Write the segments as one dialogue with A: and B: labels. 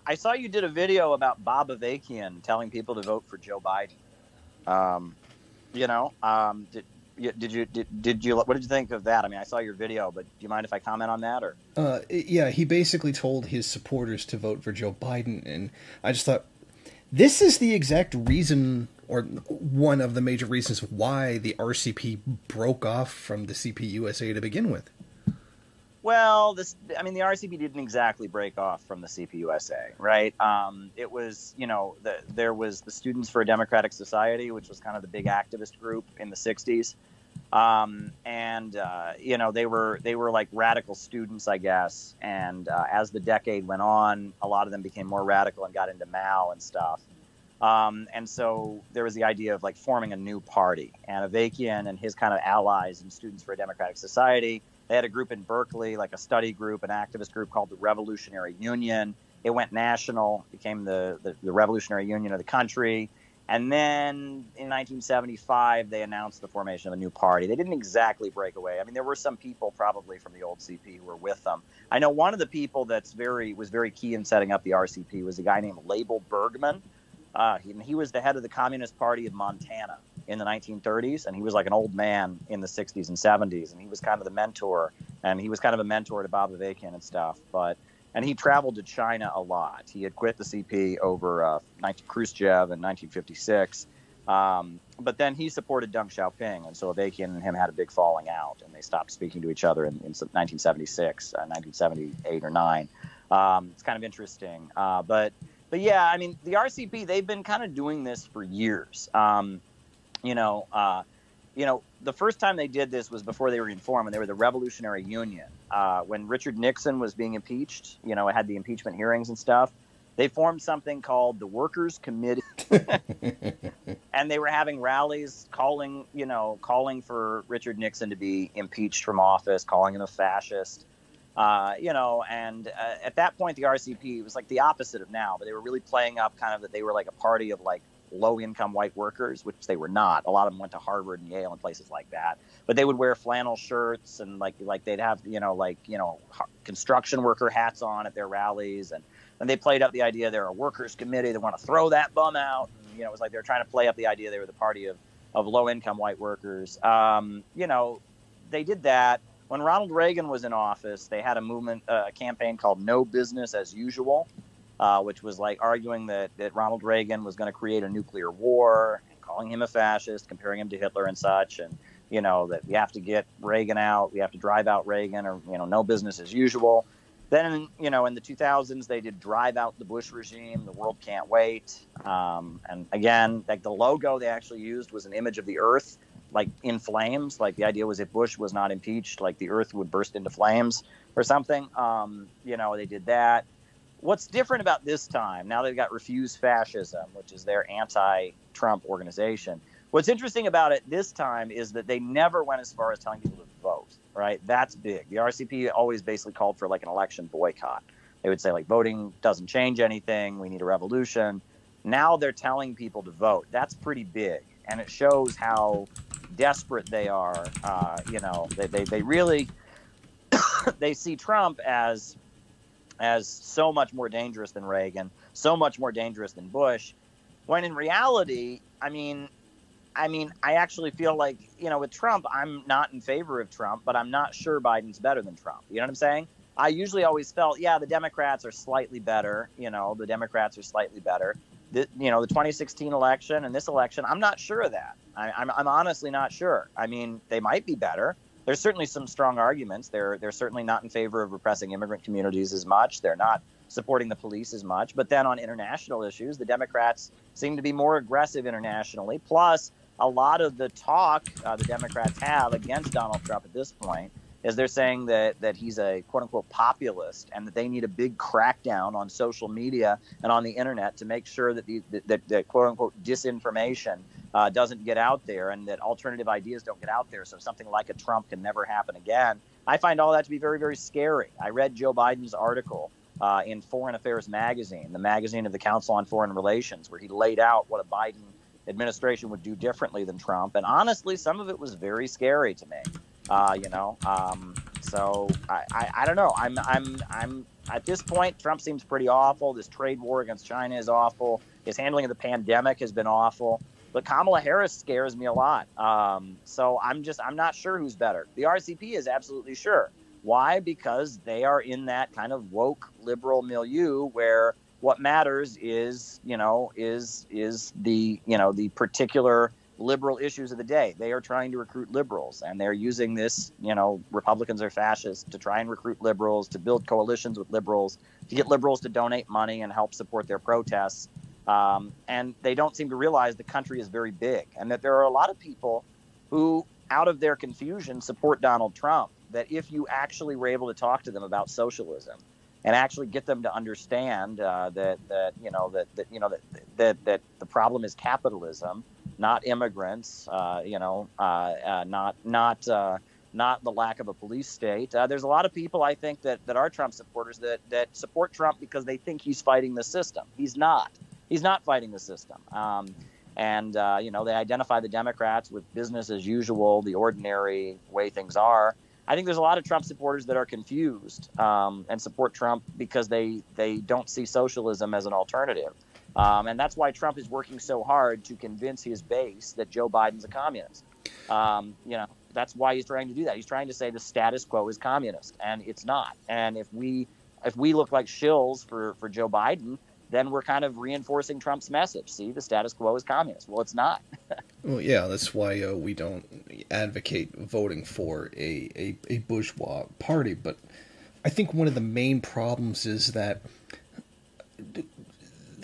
A: I saw you did a video about Bob Avakian telling people to vote for Joe Biden. Um, you know, did you what did you think of that? I mean, I saw your video, but do you mind if I comment on that or?
B: Yeah, he basically told his supporters to vote for Joe Biden, and I just thought this is the exact reason, or one of the major reasons why the RCP broke off from the CPUSA to begin with.
A: Well, I mean, the RCP didn't exactly break off from the CPUSA, right? It was, there was the Students for a Democratic Society, which was kind of the big activist group in the 60s. They were like radical students, I guess. And as the decade went on, a lot of them became more radical and got into Mao and stuff. And so there was the idea of like forming a new party. And Avakian and his kind of allies and Students for a Democratic Society, they had a group in Berkeley, like a study group, an activist group called the Revolutionary Union. It went national, became the Revolutionary Union of the country. And then in 1975, they announced the formation of a new party. They didn't exactly break away. I mean, there were some people probably from the old CP who were with them. I know one of the people was very key in setting up the RCP was a guy named Label Bergman. He was the head of the Communist Party of Montana in the 1930s, and he was like an old man in the 60s and 70s, and he was kind of the mentor, and he was kind of a mentor to Bob Avakian and stuff. And he traveled to China a lot. He had quit the CP over Khrushchev in 1956, but then he supported Deng Xiaoping, and so Avakian and him had a big falling out, and they stopped speaking to each other in 1976, 1978 or 9. It's kind of interesting, But yeah, I mean, the RCP, they've been kind of doing this for years. The first time they did this was before they were reformed, and they were the Revolutionary Union. When Richard Nixon was being impeached, it had the impeachment hearings and stuff. They formed something called the Workers' Committee, and they were having rallies calling for Richard Nixon to be impeached from office, calling him a fascist. At that point, the RCP was like the opposite of now, but they were really playing up kind of that they were like a party of like low-income white workers, which they were not. A lot of them went to Harvard and Yale and places like that. But they would wear flannel shirts and like they'd have construction worker hats on at their rallies, and they played up the idea they're a workers' committee. They want to throw that bum out. And, it was like they were trying to play up the idea they were the party of low-income white workers. They did that. When Ronald Reagan was in office, they had a campaign called No Business as Usual, which was like arguing that Ronald Reagan was going to create a nuclear war, and calling him a fascist, comparing him to Hitler and such, and, that we have to get Reagan out, we have to drive out Reagan, or, no business as usual. Then, in the 2000s, they did drive out the Bush regime, the world can't wait. And again, like the logo they actually used was an image of the Earth, like in flames. Like the idea was if Bush was not impeached, like the Earth would burst into flames or something. They did that. What's different about this time, now they've got Refuse Fascism, which is their anti-Trump organization. What's interesting about it this time is that they never went as far as telling people to vote, right? That's big. The RCP always basically called for like an election boycott. They would say like voting doesn't change anything. We need a revolution. Now they're telling people to vote. That's pretty big. And it shows how desperate they are. They really they see Trump as so much more dangerous than Reagan, so much more dangerous than Bush, when in reality, I actually feel like, with Trump, I'm not in favor of Trump, but I'm not sure Biden's better than Trump. You know what I'm saying? I usually always felt, the Democrats are slightly better. The 2016 election and this election, I'm not sure of that. I'm honestly not sure. I mean, they might be better. There's certainly some strong arguments. They're certainly not in favor of repressing immigrant communities as much. They're not supporting the police as much. But then on international issues, the Democrats seem to be more aggressive internationally. Plus, a lot of the talk the Democrats have against Donald Trump at this point is they're saying that he's a quote-unquote populist, and that they need a big crackdown on social media and on the internet to make sure that the quote-unquote disinformation doesn't get out there, and that alternative ideas don't get out there, so something like a Trump can never happen again. I find all that to be very, very scary. I read Joe Biden's article in Foreign Affairs magazine, the magazine of the Council on Foreign Relations, where he laid out what a Biden administration would do differently than Trump, and honestly, some of it was very scary to me. So I don't know. At this point, Trump seems pretty awful. This trade war against China is awful. His handling of the pandemic has been awful. But Kamala Harris scares me a lot. So I'm not sure who's better. The RCP is absolutely sure. Why? Because they are in that kind of woke liberal milieu where what matters is the particular liberal issues of the day. They are trying to recruit liberals, and they're using this, Republicans are fascists, to try and recruit liberals, to build coalitions with liberals, to get liberals to donate money and help support their protests. And they don't seem to realize the country is very big, and that there are a lot of people who, out of their confusion, support Donald Trump. That if you actually were able to talk to them about socialism and actually get them to understand that the problem is capitalism, not immigrants, not the lack of a police state. There's a lot of people, I think, that are Trump supporters that support Trump because they think he's fighting the system. He's not. He's not fighting the system. They identify the Democrats with business as usual, the ordinary way things are. I think there's a lot of Trump supporters that are confused and support Trump because they don't see socialism as an alternative. And that's why Trump is working so hard to convince his base that Joe Biden's a communist. That's why he's trying to do that. He's trying to say the status quo is communist, and it's not. And if we look like shills for Joe Biden, then we're kind of reinforcing Trump's message. See, the status quo is communist. Well, it's not.
B: Well, yeah, that's why we don't advocate voting for a bourgeois party. But I think one of the main problems is that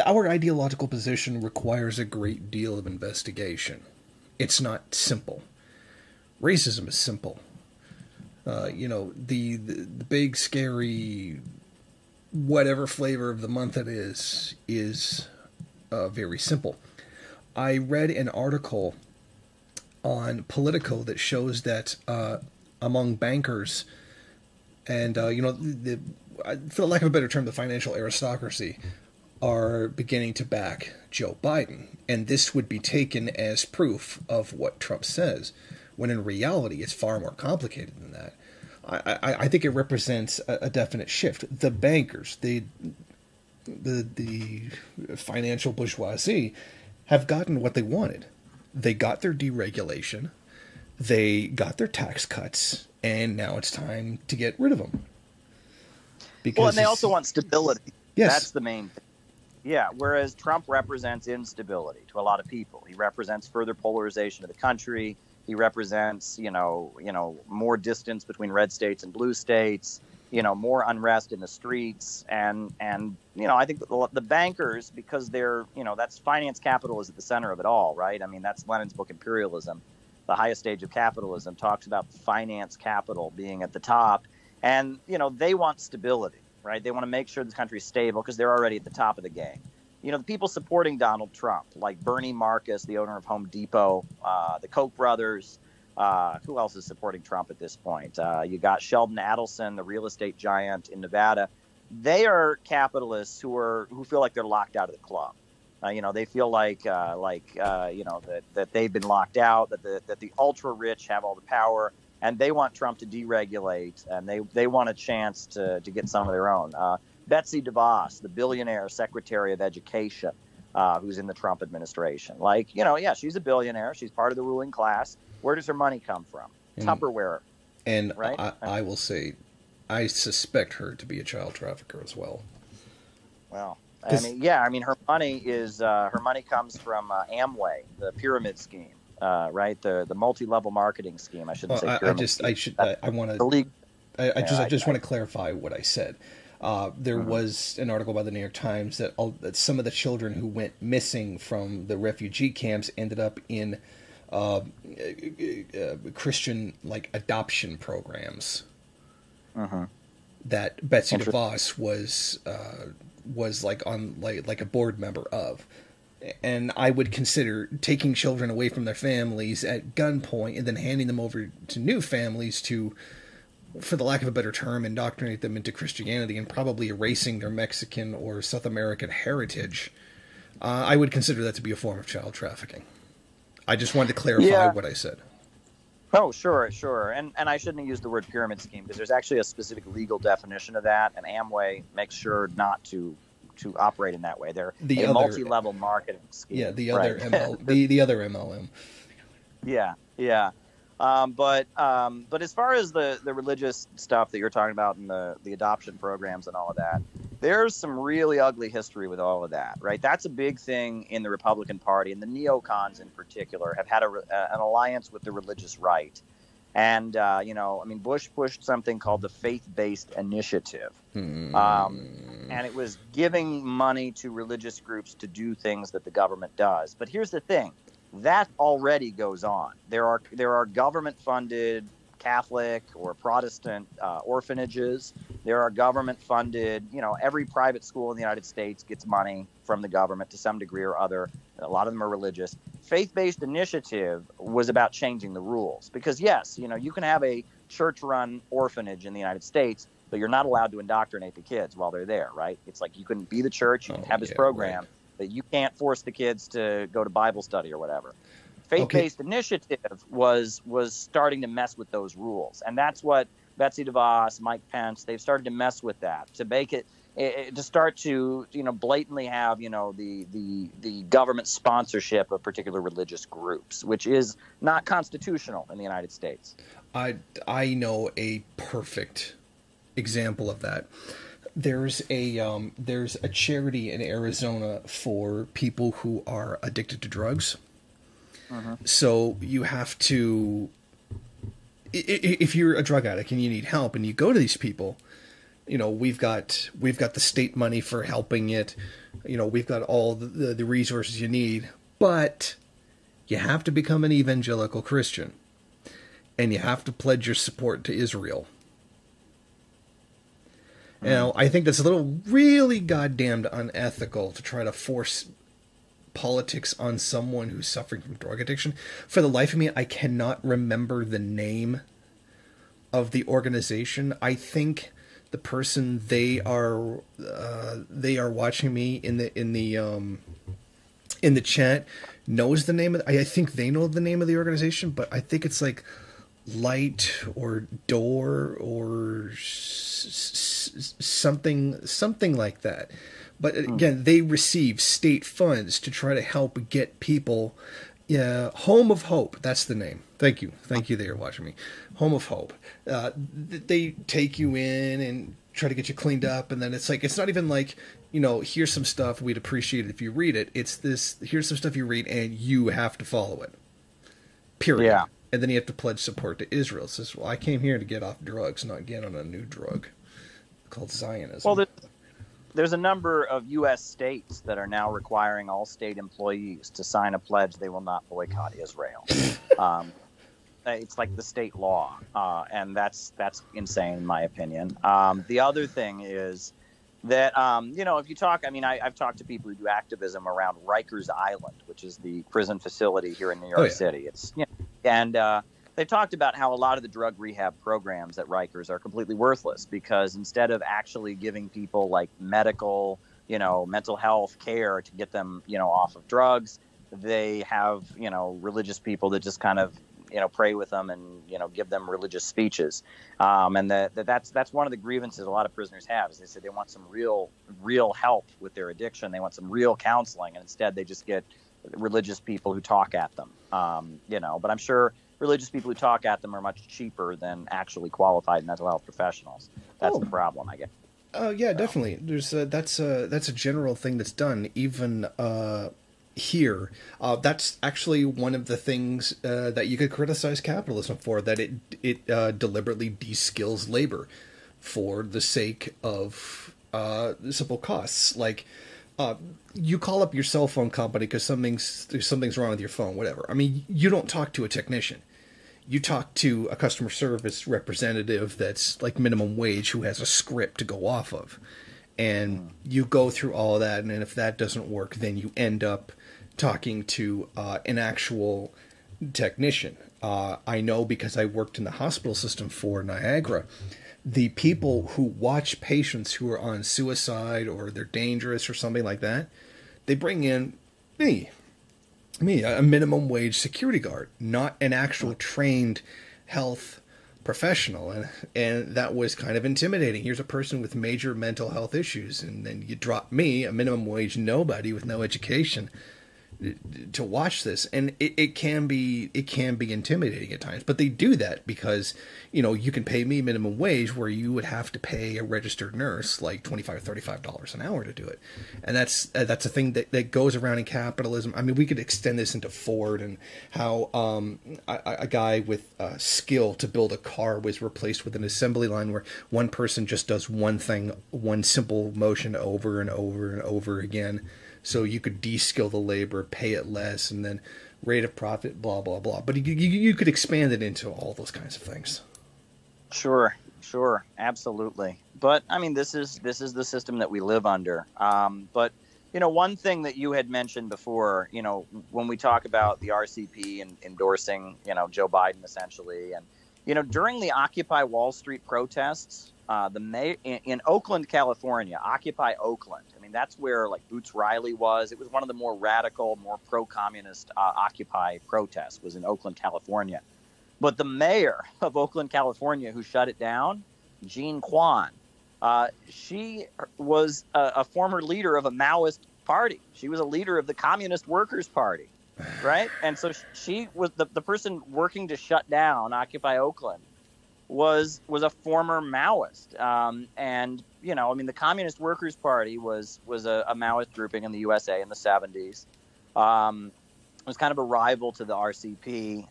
B: our ideological position requires a great deal of investigation. It's not simple. Racism is simple. The big, scary, whatever flavor of the month it is very simple. I read an article on Politico that shows that among bankers and, for lack of a better term, the financial aristocracy are beginning to back Joe Biden. And this would be taken as proof of what Trump says, when in reality it's far more complicated than that. I think it represents a definite shift. The bankers, the financial bourgeoisie, have gotten what they wanted. They got their deregulation, they got their tax cuts, and now it's time to get rid of them.
A: And they also want stability.
B: Yes.
A: That's the main thing. Yeah, whereas Trump represents instability to a lot of people. He represents further polarization of the country. He represents, more distance between red states and blue states, more unrest in the streets. And I think the bankers, because they're, that's finance capital is at the center of it all, right? I mean, that's Lenin's book, Imperialism. The highest stage of capitalism talks about finance capital being at the top. And, they want stability, right? They want to make sure the country's stable because they're already at the top of the game. The people supporting Donald Trump, like Bernie Marcus, the owner of Home Depot, the Koch brothers. Who else is supporting Trump at this point? You got Sheldon Adelson, the real estate giant in Nevada. They are capitalists who feel like they're locked out of the club. They feel like that they've been locked out, that the ultra rich have all the power, and they want Trump to deregulate, and they want a chance to get some of their own. Betsy DeVos, the billionaire Secretary of Education, who's in the Trump administration. She's a billionaire. She's part of the ruling class. Where does her money come from? Tupperware.
B: And
A: right?
B: I will say, I suspect her to be a child trafficker as well.
A: Well, her money comes from Amway, the pyramid scheme, right? The multi-level marketing scheme. I shouldn't say pyramid scheme.
B: I just want to clarify what I said. There was an article by the New York Times that some of the children who went missing from the refugee camps ended up in Christian adoption programs. That Betsy DeVos was a board member of. And I would consider taking children away from their families at gunpoint and then handing them over to new families to, for the lack of a better term, indoctrinate them into Christianity and probably erasing their Mexican or South American heritage. I would consider that to be a form of child trafficking. I just wanted to clarify what I said.
A: Oh, sure, sure. And I shouldn't have used the word pyramid scheme because there's actually a specific legal definition of that, and Amway makes sure not to operate in that way. They're
B: The
A: a
B: other,
A: multi-level marketing
B: yeah,
A: scheme,
B: the other
A: right?
B: ML, the other MLM.
A: Yeah, yeah. But as far as the religious stuff that you're talking about and the adoption programs and all of that, there's some really ugly history with all of that, right? That's a big thing in the Republican Party, and the neocons in particular have had an alliance with the religious right. And I mean, Bush pushed something called the faith-based initiative, and it was giving money to religious groups to do things that the government does. But here's the thing: that already goes on. There are government-funded Catholic or Protestant orphanages. There are government-funded. Every private school in the United States gets money from the government to some degree or other. A lot of them are religious. Faith-based initiative was about changing the rules because, yes, you can have a church-run orphanage in the United States, but you're not allowed to indoctrinate the kids while they're there, right? It's like you can be the church, you can have this program, right, but you can't force the kids to go to Bible study or whatever. Faith-based initiative was starting to mess with those rules, and that's what Betsy DeVos, Mike Pence, they've started to mess with that to make it to start to blatantly have the government sponsorship of particular religious groups, which is not constitutional in the United States.
B: I know a perfect example of that. There's a charity in Arizona for people who are addicted to drugs. So you have to, if you're a drug addict and you need help and you go to these people, we've got the state money for helping it. We've got all the resources you need, but you have to become an evangelical Christian and you have to pledge your support to Israel. I think that's a little really goddamned unethical to try to force politics on someone who's suffering from drug addiction. For the life of me, I cannot remember the name of the organization. I think the person they are watching me in the chat knows the name of. I think they know the name of the organization, but I think it's like Light or Door or something like that. But again, they receive state funds to try to help get people. Home of Hope, that's the name. Thank you. They are watching me. Home of Hope. They take you in and try to get you cleaned up, and then it's like, it's not even like, here's some stuff, we'd appreciate it if you read it. It's this, here's some stuff you read, and you have to follow it. Period. Yeah. And then you have to pledge support to Israel. It says, well, I came here to get off drugs, not get on a new drug called Zionism. Well,
A: there's a number of U.S. states that are now requiring all state employees to sign a pledge they will not boycott Israel. It's like the state law, and that's insane in my opinion. The other thing is that, if you talk, I've talked to people who do activism around Rikers Island, which is the prison facility here in New York City. It's, and they've talked about how a lot of the drug rehab programs at Rikers are completely worthless because instead of actually giving people like medical, mental health care to get them, off of drugs, they have, religious people that just kind of, pray with them and, give them religious speeches. And that's one of the grievances a lot of prisoners have is they say they want some real help with their addiction. They want some real counseling. And instead they just get religious people who talk at them, but I'm sure religious people who talk at them are much cheaper than actually qualified mental health professionals. That's the problem, I guess.
B: Oh yeah, definitely. There's that's a general thing that's done even here. That's actually one of the things that you could criticize capitalism for, that it deliberately de-skills labor for the sake of simple costs. Like you call up your cell phone company because something's wrong with your phone, whatever. I mean, you don't talk to a technician. You talk to a customer service representative that's like minimum wage who has a script to go off of. And you go through all of that, and if that doesn't work, then you end up talking to an actual technician. I know because I worked in the hospital system for Niagara. The people who watch patients who are on suicide or they're dangerous or something like that, they bring in me. me a minimum wage security guard, not an actual trained health professional, and that was kind of intimidating. Here's a person with major mental health issues, and then you drop me, a minimum wage nobody with no education, to watch this, and it can be intimidating at times. But they do that because, you can pay me minimum wage where you would have to pay a registered nurse like $25 $35 an hour to do it. And that's a thing that goes around in capitalism. I mean, we could extend this into Ford and how a guy with skill to build a car was replaced with an assembly line where one person just does one thing, one simple motion over and over and over again. So you could de-skill the labor, pay it less, and then rate of profit, blah, blah, blah. But you could expand it into all those kinds of things.
A: Sure, absolutely. But, I mean, this is the system that we live under. But, one thing that you had mentioned before, when we talk about the RCP and endorsing, Joe Biden essentially, and, during the Occupy Wall Street protests, the mayor in Oakland, California, Occupy Oakland. I mean, that's where like Boots Riley was. It was one of the more radical, more pro-communist Occupy protests was in Oakland, California. But the mayor of Oakland, California, who shut it down, Jean Quan, she was a former leader of a Maoist party. She was a leader of the Communist Workers' Party, right? And so she was the person working to shut down Occupy Oakland. Was a former Maoist, and the Communist Workers' Party was a Maoist grouping in the USA in the 70s. It was kind of a rival to the RCP,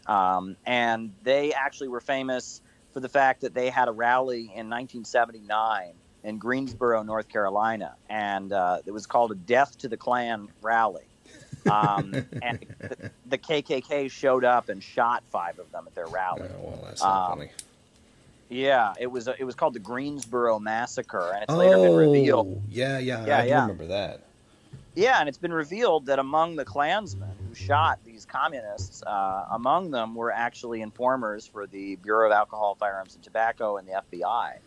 A: and they actually were famous for the fact that they had a rally in 1979 in Greensboro, North Carolina, and it was called a Death to the Klan rally. And the KKK showed up and shot 5 of them at their rally.
B: Oh, well, that's not funny.
A: Yeah, it was called the Greensboro Massacre, and it's later been revealed.
B: Yeah, I do remember that.
A: Yeah, and it's been revealed that among the Klansmen who shot these communists, among them were actually informers for the Bureau of Alcohol, Firearms, and Tobacco and the FBI.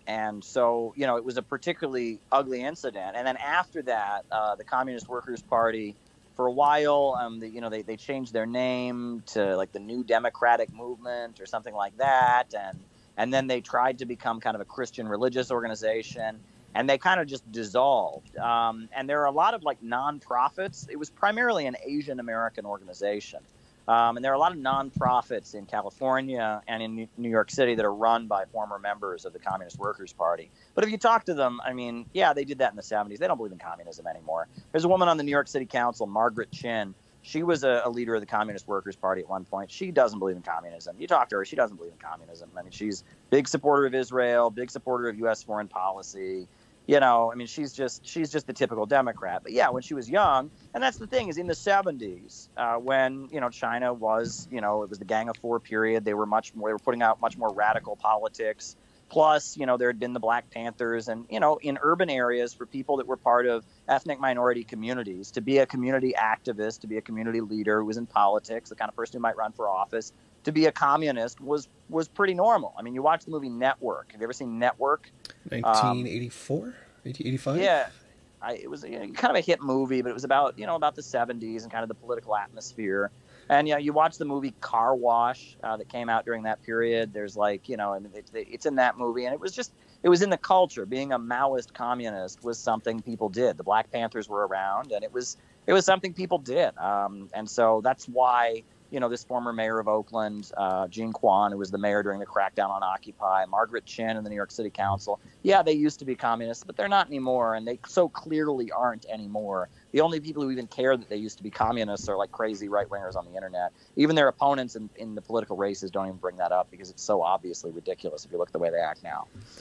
A: And so, it was a particularly ugly incident. And then after that, the Communist Workers' Party, for a while, they changed their name to like the New Democratic Movement or something like that, and then they tried to become kind of a Christian religious organization, and they kind of just dissolved. And there are a lot of like nonprofits. It was primarily an Asian American organization, and there are a lot of nonprofits in California and in New York City that are run by former members of the Communist Workers' Party. But if you talk to them, I mean, yeah, they did that in the 70s. They don't believe in communism anymore. There's a woman on the New York City Council, Margaret Chin. She was a leader of the Communist Workers' Party at one point. She doesn't believe in communism. You talk to her, she doesn't believe in communism. I mean, she's a big supporter of Israel, big supporter of U.S. foreign policy. I mean, she's just the typical Democrat. But yeah, when she was young, and that's the thing, is in the 70s, when, China was, it was the Gang of Four period. They were putting out much more radical politics. Plus, there had been the Black Panthers and, in urban areas for people that were part of ethnic minority communities, to be a community activist, to be a community leader who was in politics, the kind of person who might run for office, to be a communist was pretty normal. I mean, you watch the movie Network. Have you ever seen Network?
B: 1984? 1985?
A: Yeah. It was kind of a hit movie, but it was about, about the 70s and kind of the political atmosphere. And, you watch the movie Car Wash that came out during that period. There's like, it's in that movie. And it was in the culture. Being a Maoist communist was something people did. The Black Panthers were around, and it was something people did. And so that's why, this former mayor of Oakland, Jean Quan, who was the mayor during the crackdown on Occupy, Margaret Chin in the New York City Council. Yeah, they used to be communists, but they're not anymore, and they so clearly aren't anymore. The only people who even care that they used to be communists are like crazy right-wingers on the internet. Even their opponents in the political races don't even bring that up because it's so obviously ridiculous if you look at the way they act now.